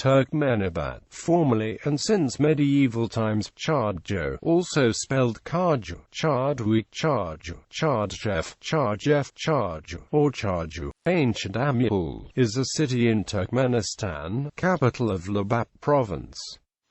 Türkmenabat, formerly and since medieval times Chardzhou, also spelled Charjou, Chardjui, Charjou, Chardzhev, Charjev, Charjou, or Charjou. Ancient Amul is a city in Turkmenistan, capital of Lebap Province.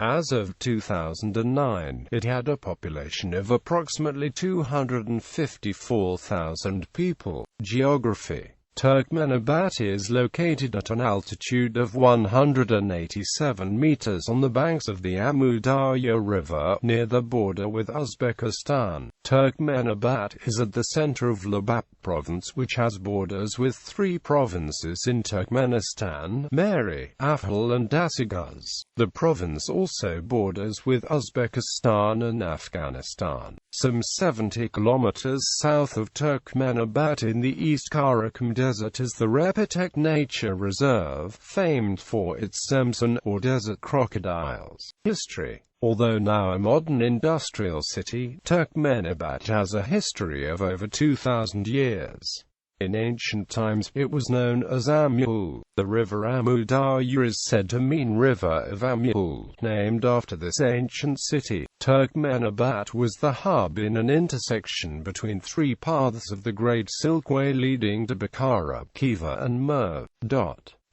As of 2009, it had a population of approximately 254,000 people. Geography: Türkmenabat is located at an altitude of 187 meters on the banks of the Amul River, near the border with Uzbekistan. Türkmenabat is at the center of Lebap Province, which has borders with three provinces in Turkmenistan: Mary, Afhal and Asaguz. The province also borders with Uzbekistan and Afghanistan. Some 70 kilometers south of Türkmenabat in the East Karakum Desert is the Repetek Nature Reserve, famed for its Semson, or desert crocodiles. History: although now a modern industrial city, Türkmenabat has a history of over 2,000 years. In ancient times, it was known as Amul. The river Amul is said to mean River of Amul, named after this ancient city. Türkmenabat was the hub in an intersection between three paths of the Great Silkway leading to Bukhara, Khiva and Merv.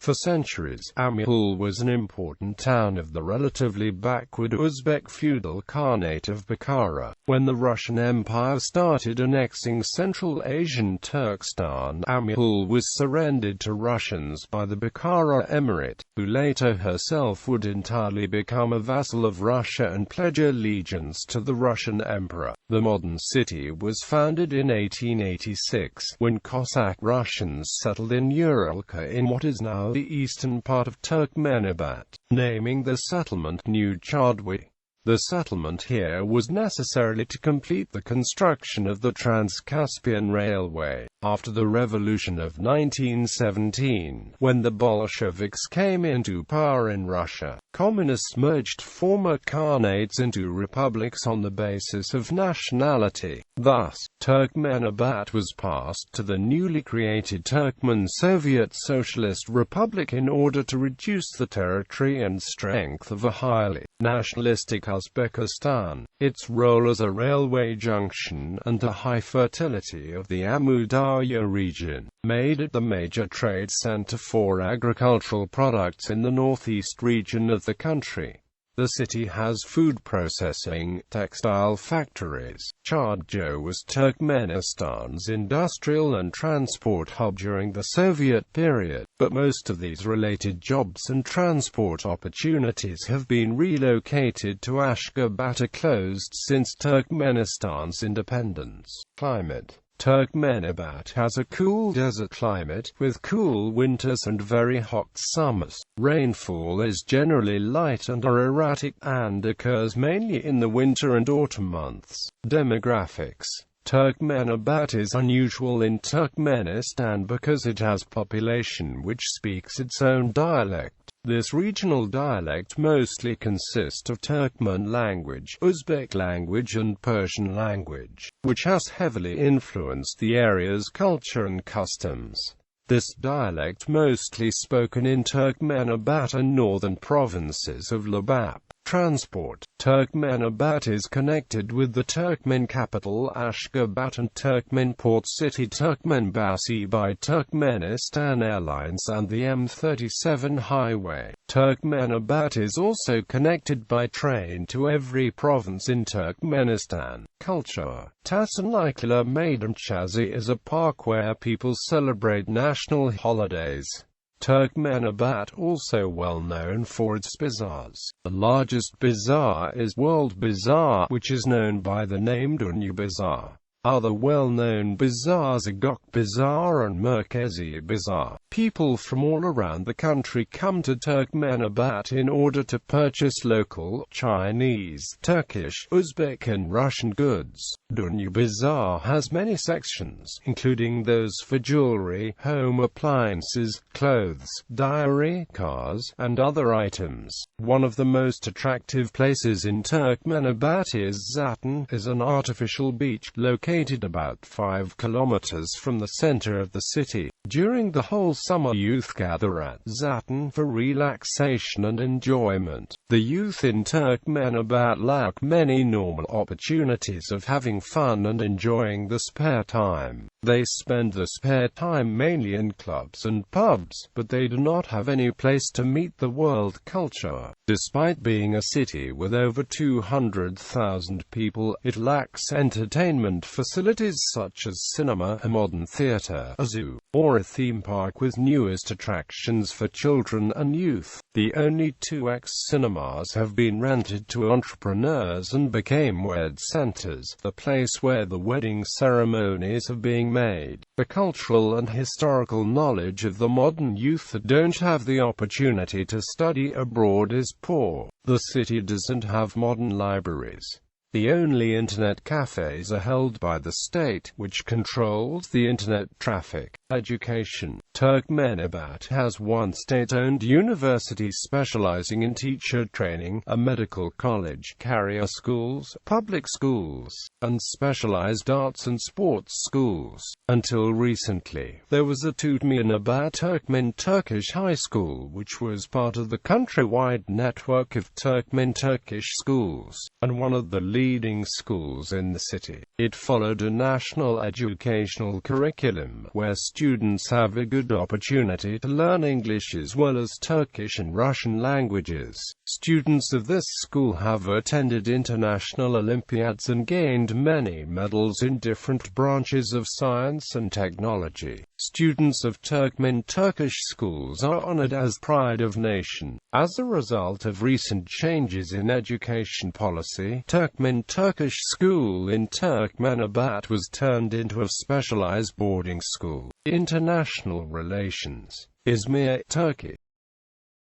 For centuries, Amul was an important town of the relatively backward Uzbek feudal Khanate of Bukhara. When the Russian Empire started annexing Central Asian Turkestan, Amul was surrendered to Russians by the Bukhara Emirate, who later herself would entirely become a vassal of Russia and pledge allegiance to the Russian Emperor. The modern city was founded in 1886, when Cossack Russians settled in Uralka in what is now the eastern part of Türkmenabat, naming the settlement New Chardjui. The settlement here was necessary to complete the construction of the Trans-Caspian Railway. After the Revolution of 1917, when the Bolsheviks came into power in Russia, communists merged former khanates into republics on the basis of nationality. Thus, Türkmenabat was passed to the newly created Turkmen Soviet Socialist Republic in order to reduce the territory and strength of a highly nationalistic Uzbekistan. Its role as a railway junction and the high fertility of the Amul region made it the major trade center for agricultural products in the northeast region of the country. The city has food processing, textile factories. Chardzhou was Turkmenistan's industrial and transport hub during the Soviet period, but most of these related jobs and transport opportunities have been relocated to Ashgabat, closed since Turkmenistan's independence. Climate: Türkmenabat has a cool desert climate, with cool winters and very hot summers. Rainfall is generally light and erratic, and occurs mainly in the winter and autumn months. Demographics: Türkmenabat is unusual in Turkmenistan because it has population which speaks its own dialect. This regional dialect mostly consists of Turkmen language, Uzbek language and Persian language, which has heavily influenced the area's culture and customs. This dialect mostly spoken in Türkmenabat and northern provinces of Lebap. Transport: Türkmenabat is connected with the Turkmen capital Ashgabat and Turkmen port city Turkmenbasi by Turkmenistan Airlines and the M37 highway. Türkmenabat is also connected by train to every province in Turkmenistan. Culture: Tasanlikula Maidanchazi is a park where people celebrate national holidays. Türkmenabat also well known for its bazaars. The largest bazaar is World Bazaar, which is known by the name Dünya Bazaar. Other well-known bazaars are Gök Bazaar and Merkezi Bazaar. People from all around the country come to Türkmenabat in order to purchase local, Chinese, Turkish, Uzbek and Russian goods. Dünya Bazaar has many sections, including those for jewelry, home appliances, clothes, dairy, cars, and other items. One of the most attractive places in Türkmenabat is Zaten, is an artificial beach located located about 5 kilometers from the center of the city. During the whole summer, youth gather at Zaten for relaxation and enjoyment. The youth in Turkmenabat lack many normal opportunities of having fun and enjoying the spare time. They spend the spare time mainly in clubs and pubs, but they do not have any place to meet the world culture. Despite being a city with over 200,000 people, it lacks entertainment facilities such as cinema, a modern theater, a zoo, or a theme park with newest attractions for children and youth. The only 2x cinemas have been rented to entrepreneurs and became wed centers, the place where the wedding ceremonies are being made. The cultural and historical knowledge of the modern youth that don't have the opportunity to study abroad is poor. The city doesn't have modern libraries. The only internet cafes are held by the state, which controls the internet traffic. Education. Turkmenabat has one state-owned university specializing in teacher training, a medical college, career schools, public schools, and specialized arts and sports schools. Until recently, there was a Türkmenabat Turkmen-Turkish high school which was part of the countrywide network of Turkmen-Turkish schools, and one of the leading schools in the city. It followed a national educational curriculum, where students have a good opportunity to learn English as well as Turkish and Russian languages. Students of this school have attended international Olympiads and gained many medals in different branches of science and technology. Students of Turkmen-Turkish schools are honored as pride of nation. As a result of recent changes in education policy, Turkmen-Turkish school in Turkmenabat was turned into a specialized boarding school. International relations. Izmir, Turkey.